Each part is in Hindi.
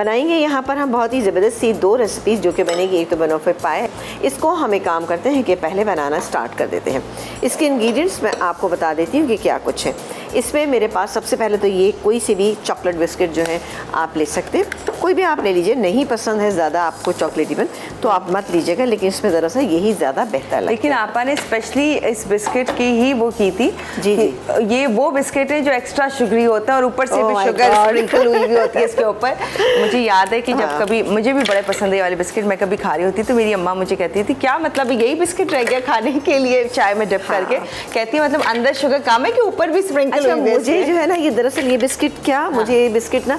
बनाएंगे यहाँ पर हम बहुत ही ज़बरदस्त सी 2 रेसिपीज़ जो कि बनेगी। एक तो बनोफे पाए, इसको हम एक काम करते हैं कि पहले बनाना स्टार्ट कर देते हैं। इसके इंग्रेडिएंट्स मैं आपको बता देती हूँ कि क्या कुछ है इसमें। मेरे पास सबसे पहले तो ये कोई सी भी चॉकलेट बिस्किट जो है आप ले सकते हैं, कोई भी आप ले लीजिए। नहीं पसंद है ज़्यादा आपको चॉकलेटीपन तो आप मत लीजिएगा, लेकिन इसमें ज़रा सा यही ज़्यादा बेहतर लगता है। लेकिन आपा ने स्पेशली इस बिस्किट की ही वो की थी। जी जी, ये वो बिस्किट है जो एक्स्ट्रा शुगरी होता है और ऊपर से भी शुगर स्प्रिंकल हुई भी होती है इसके ऊपर। मुझे याद है कि जब कभी मुझे भी बड़े पसंद है ये वाले बिस्किट, मैं कभी खा रही होती तो मेरी अम्मा मुझे कहती थी क्या मतलब यही बिस्किट रह गया खाने के लिए चाय में डिप करके। कहती है मतलब अंदर शुगर कम है कि ऊपर भी स्प्रिंकल हुई है। मुझे जो है ना ये दरअसल ये बिस्किट क्या मुझे ये बिस्किट ना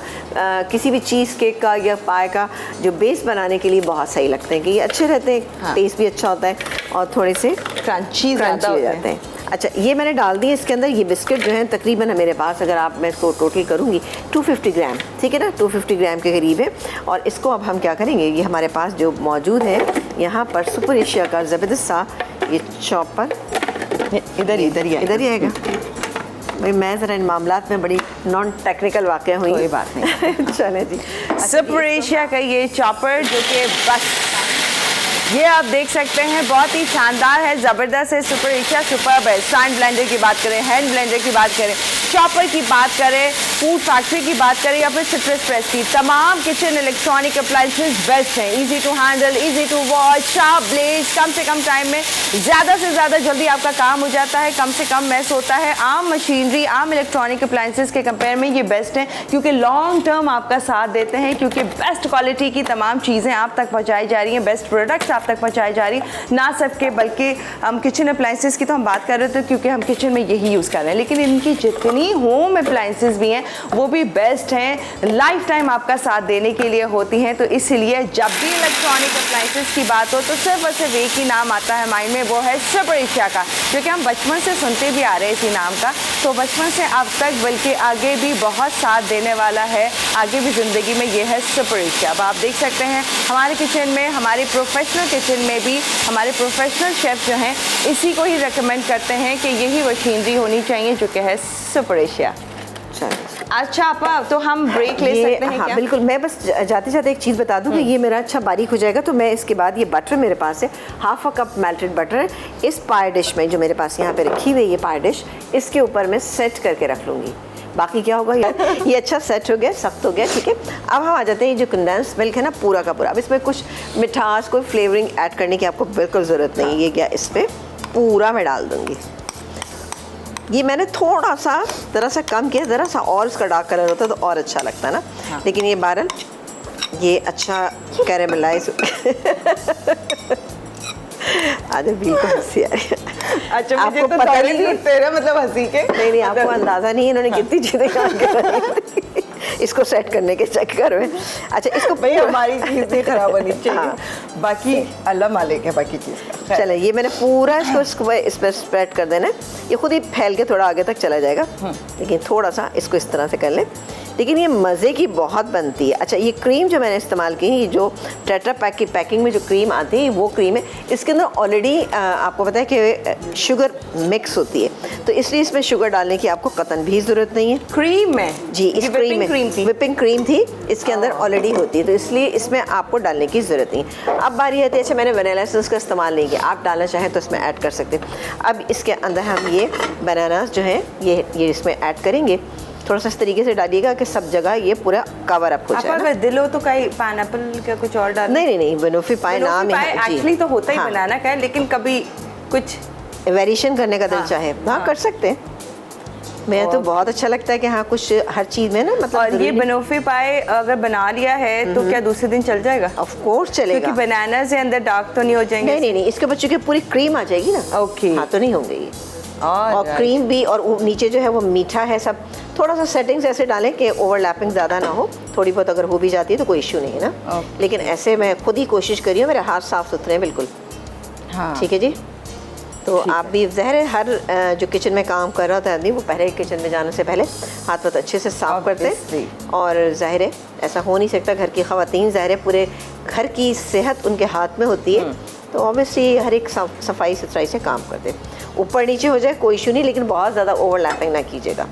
किसी भी चीज़ केक का या पाए का जो बेस बनाने के लिए बहुत सही लगते हैं कि ये अच्छे रहते हैं, टेस्ट भी अच्छा होता है और थोड़े से क्रंची हो जाते हैं। अच्छा, ये मैंने डाल दिए इसके अंदर। ये बिस्किट जो है तकरीबन मेरे पास, अगर आप मैं इसको टोटल करूँगी 250 ग्राम, ठीक है ना, 250 ग्राम के करीब है। और इसको अब हम क्या करेंगे, ये हमारे पास जो मौजूद है यहाँ पर सुपर एशिया का ज़बरदस्त सा ये चॉपर इधर ही आएगा। भाई मैं ज़रा इन मामलात में बड़ी नॉन टेक्निकल वाक़या हुई। कोई बात नहीं चले जी। सुपर एशिया का ये चॉपर जो कि बस ये आप देख सकते हैं बहुत ही शानदार है, ज़बरदस्त है। सुपर एशिया सुपर्ब है। स्टैंड ब्लेंडर की बात करें, हैंड ब्लेंडर की बात करें, चॉपर की बात करें, फूड फैक्ट्री की बात करें या फिर सिट्रस प्रेस की, तमाम किचन इलेक्ट्रॉनिक अप्लायंसेस बेस्ट हैं। Easy to handle, easy to wash, sharp blade, कम से कम टाइम में ज़्यादा से ज़्यादा जल्दी आपका काम हो जाता है, कम से कम मैस होता है। आम मशीनरी, आम इलेक्ट्रॉनिक अप्लायंसेस के कंपेयर में ये बेस्ट हैं क्योंकि लॉन्ग टर्म आपका साथ देते हैं, क्योंकि बेस्ट क्वालिटी की तमाम चीज़ें आप तक पहुँचाई जा रही हैं, बेस्ट प्रोडक्ट्स तक पहुंचाई जा रही, ना सिर्फ के बल्कि हम किचन अप्लायंसेस की तो हम बात कर रहे थे क्योंकि हम किचन में यही यूज़ कर रहे हैं, लेकिन इनकी जितनी होम अप्लायंसेस भी हैं वो भी बेस्ट हैं, लाइफ टाइम आपका साथ देने के लिए होती हैं। तो इसलिए जब भी इलेक्ट्रॉनिक अप्लायंसेस की बात हो तो सिर्फ और सिर्फ एक ही नाम आता है माइंड में, वो है सुपर एशिया का, क्योंकि हम बचपन से सुनते भी आ रहे हैं इसी नाम का। तो बचपन से अब तक बल्कि आगे भी बहुत साथ देने वाला है, आगे भी ज़िंदगी में ये है सुपर एशिया। अब आप देख सकते हैं हमारे किचन में, हमारे प्रोफेशनल किचन में भी हमारे प्रोफेशनल शेफ जो हैं इसी को ही रेकमेंड करते हैं कि यही मशीनरी होनी चाहिए जो कि है सुपर एशिया। अच्छा आपा, तो हम ब्रेक ले सकते हैं? हाँ क्या? बिल्कुल। मैं बस जाते जाते एक चीज़ बता दूँ कि ये मेरा अच्छा बारीक हो जाएगा, तो मैं इसके बाद ये बटर मेरे पास है, half a cup melted butter है। इस पाई डिश में जो मेरे पास यहाँ पे रखी हुई है ये पाई डिश, इसके ऊपर मैं सेट करके रख लूँगी। बाकी क्या होगा ये अच्छा सेट हो गया, सख्त हो गया, ठीक है। अब हम आ जाते हैं, ये जो कंडेंस मिल्क है ना पूरा का पूरा, अब इसमें कुछ मिठास, कोई फ्लेवरिंग ऐड करने की आपको बिल्कुल ज़रूरत नहीं है। ये क्या इस पर पूरा मैं डाल दूँगी। ये मैंने थोड़ा सा ज़रा सा कम किया, ज़रा सा और इसका डार्क कलर होता तो और अच्छा लगता है ना। हाँ। लेकिन ये बहरहाल ये अच्छा कैरेमलाइज आज बिल्कुल हंसी आ रही है। अच्छा, आपको तो पता नहीं तेरा मतलब हंसी के नहीं आपको अंदाज़ा नहीं है इन्होंने कितनी चीज़ें काम कर इसको सेट करने के चक्कर में। अच्छा, इसको भाई हमारी चीज़ें खराब होनी चाहिए। हाँ। बाकी अल्लाह मालिक है बाकी चीज़ का। चलो ये मैंने पूरा इसको इस पर स्प्रेड कर देना है, ये खुद ही फैल के थोड़ा आगे तक चला जाएगा, लेकिन थोड़ा सा इसको इस तरह से कर लें। लेकिन ये मज़े की बहुत बनती है। अच्छा, ये क्रीम जो मैंने इस्तेमाल की है, ये जो टेट्रा पैक की पैकिंग में जो क्रीम आती है वो क्रीम है। इसके अंदर ऑलरेडी आपको पता है कि शुगर मिक्स होती है, तो इसलिए इसमें शुगर डालने की आपको कतन भी ज़रूरत नहीं है। क्रीम में जी, इस क्रीम में विपिंग क्रीम थी इसके अंदर ऑलरेडी होती है, तो इसलिए इसमें आपको डालने की ज़रूरत नहीं है। अब बारी आती है, अच्छा मैंने वनीला एसेंस का इस्तेमाल नहीं किया, आप डालना चाहें तो इसमें ऐड कर सकते हैं। अब इसके अंदर हम ये बनानास जो है ये इसमें ऐड करेंगे। थोड़ा सा इस तरीके से डालिएगा कि सब जगह ये पूरा कवर अप हो जाए। अगर दिल हो तो कहीं पाइनएप्पल का कुछ और डाल? नहीं, बनोफी पाई नाम है एक्चुअली तो होता ही बनाना का है, लेकिन कभी कुछ वेरिएशन करने का दिल चाहे हाँ कर सकते हैं। मैं तो बहुत अच्छा लगता है कि हाँ कुछ हर चीज़ में ना मतलब। और ये बनोफी पाए अगर बना लिया है तो क्या दूसरे दिन चल जाएगा? ऑफ कोर्स चलेगा, क्योंकि बनाना से अंदर डार्क तो नहीं हो जाएंगे? नहीं, इसके बच्चों की पूरी क्रीम आ जाएगी ना। ओके, हाँ तो नहीं होंगे ये। और क्रीम भी, और नीचे जो है वो मीठा है सब। थोड़ा सा सेटिंग्स ऐसे डालें कि ओवरलैपिंग ज़्यादा ना हो, थोड़ी बहुत अगर हो भी जाती है तो कोई इशू नहीं है ना। लेकिन ऐसे मैं खुद ही कोशिश करी हूँ, मेरे हाथ साफ़ सुथरे हैं बिल्कुल। हाँ ठीक है जी। तो आप भी ज़ाहिर है हर जो किचन में काम कर रहा था आदमी वो पहले किचन में जाने से पहले हाथ बहुत अच्छे से साफ़ करते हैं। और ज़ाहिर है ऐसा हो नहीं सकता, घर की ख़वातीन ज़ाहिर है पूरे घर की सेहत उनके हाथ में होती है, तो ऑब्वियसली हर एक सफाई सुथराई से काम करते हैं। ऊपर नीचे हो जाए कोई इशू नहीं, लेकिन बहुत ज़्यादा ओवरलैपिंग ना कीजिएगा।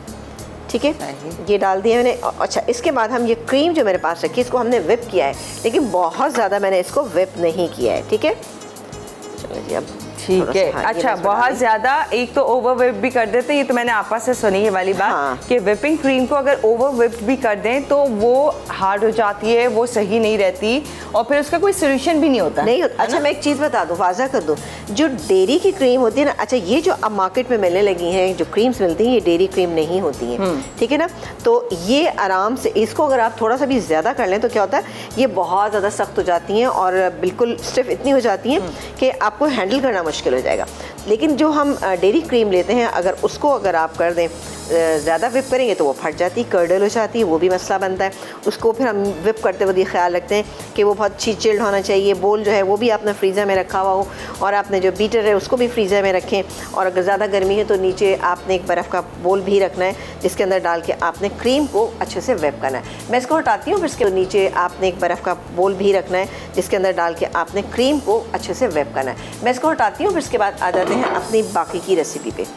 ठीक है, सही। ये डाल दिया मैंने। अच्छा, इसके बाद हम ये क्रीम जो मेरे पास रखी है इसको हमने whip किया है, लेकिन बहुत ज़्यादा मैंने इसको whip नहीं किया है, ठीक है। चलो जी, अब ठीक थोड़ा सा, है। हाँ, ये अच्छा, बस बना बहुत लें। ज़्यादा एक तो ओवर विप भी कर देते हैं, ये तो मैंने आपा से सुनी है वाली बात, हाँ। कि विपिंग क्रीम को अगर ओवर विप भी कर दें तो वो हार्ड हो जाती है, वो सही नहीं रहती और फिर उसका कोई सोल्यूशन भी नहीं होता। नहीं होता। अच्छा, मैं एक चीज़ बता दूं, वाज़ा कर दूं, जो डेयरी की क्रीम होती है ना, अच्छा ये जो अब मार्केट में मिलने लगी हैं जो क्रीम्स मिलती हैं, ये डेयरी क्रीम नहीं होती हैं, ठीक है ना। तो ये आराम से इसको अगर आप थोड़ा सा भी ज़्यादा कर लें तो क्या होता है, ये बहुत ज़्यादा सख्त हो जाती हैं और बिल्कुल स्टिफ इतनी हो जाती हैं कि आपको हैंडल करना मुश्किल हो जाएगा। लेकिन जो हम डेयरी क्रीम लेते हैं, अगर उसको अगर आप कर दें, ज़्यादा विप करेंगे तो वो फट जाती, कर्डल हो जाती है, वो भी मसला बनता है। उसको फिर हम विप करते वक्त ये ख्याल रखते हैं कि वो बहुत अच्छी चिल्ड होना चाहिए। बोल जो है वो भी आपने फ्रीज़र में रखा हुआ हो, और आपने जो बीटर है उसको भी फ्रीज़र में रखें। और अगर ज़्यादा गर्मी है तो नीचे आपने एक बर्फ़ का बोल भी रखना है, जिसके अंदर डाल के आपने क्रीम को अच्छे से विप करना है। मैं इसको हटाती हूँ, फिर इसके नीचे आपने एक बर्फ़ का बोल भी रखना है, जिसके अंदर डाल के आपने क्रीम को अच्छे से विप करना है। मैं इसको हटाती हूँ, फिर इसके बाद आ जाते हैं अपनी बाकी की रेसिपी पे।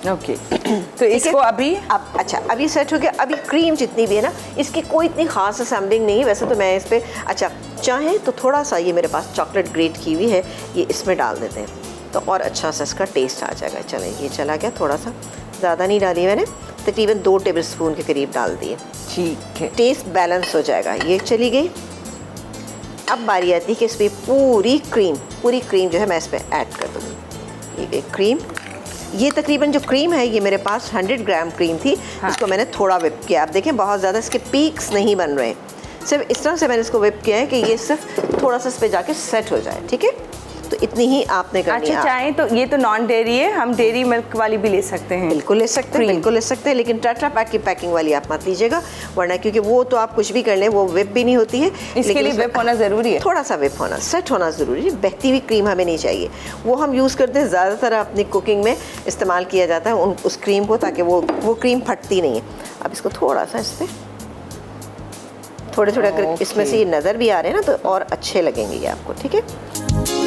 ओके, तो इसको अभी अब अच्छा, अभी सेट हो गया। अभी क्रीम जितनी भी है ना, इसकी कोई इतनी ख़ास असेंबलिंग नहीं है वैसे तो। मैं इस पर अच्छा चाहें तो थोड़ा सा, ये मेरे पास चॉकलेट ग्रेट की हुई है, ये इसमें डाल देते हैं तो और अच्छा सा इसका टेस्ट आ जाएगा। चलें, ये चला गया, थोड़ा सा ज़्यादा नहीं डाली मैंने, तकरीबन 2 टेबल स्पून के करीब डाल दिए, ठीक है। टेस्ट बैलेंस हो जाएगा। ये चली गई। अब बारी आती है कि इस पर पूरी क्रीम जो है मैं इस पर ऐड कर दूँगी। ये गई क्रीम। ये तकरीबन जो क्रीम है ये मेरे पास 100 ग्राम क्रीम थी। हाँ। इसको मैंने थोड़ा विप किया। आप देखें बहुत ज़्यादा इसके पीक्स नहीं बन रहे, सिर्फ इस तरह से मैंने इसको विप किया है कि ये सिर्फ थोड़ा सा इस पर जाके सेट हो जाए, ठीक है। तो इतनी ही आपने करनी है। अच्छा, चाहें तो ये तो नॉन डेयरी है, हम डेयरी मिल्क वाली भी ले सकते हैं। बिल्कुल ले सकते हैं, बिल्कुल ले सकते हैं, लेकिन टेट्रा पैक की पैकिंग वाली आप मत लीजिएगा, वरना क्योंकि वो तो आप कुछ भी कर लें वो विप भी नहीं होती है। इसके लिए विप होना ज़रूरी है, थोड़ा सा विप होना, सेट होना ज़रूरी है। बहती हुई क्रीम हमें नहीं चाहिए। वो हम यूज़ करते हैं ज़्यादातर अपनी कुकिंग में इस्तेमाल किया जाता है उस क्रीम को, ताकि वो क्रीम फटती नहीं है। अब इसको थोड़ा सा इस पर थोड़े अगर इसमें से ये नज़र भी आ रहे हैं ना तो और अच्छे लगेंगे ये आपको, ठीक है।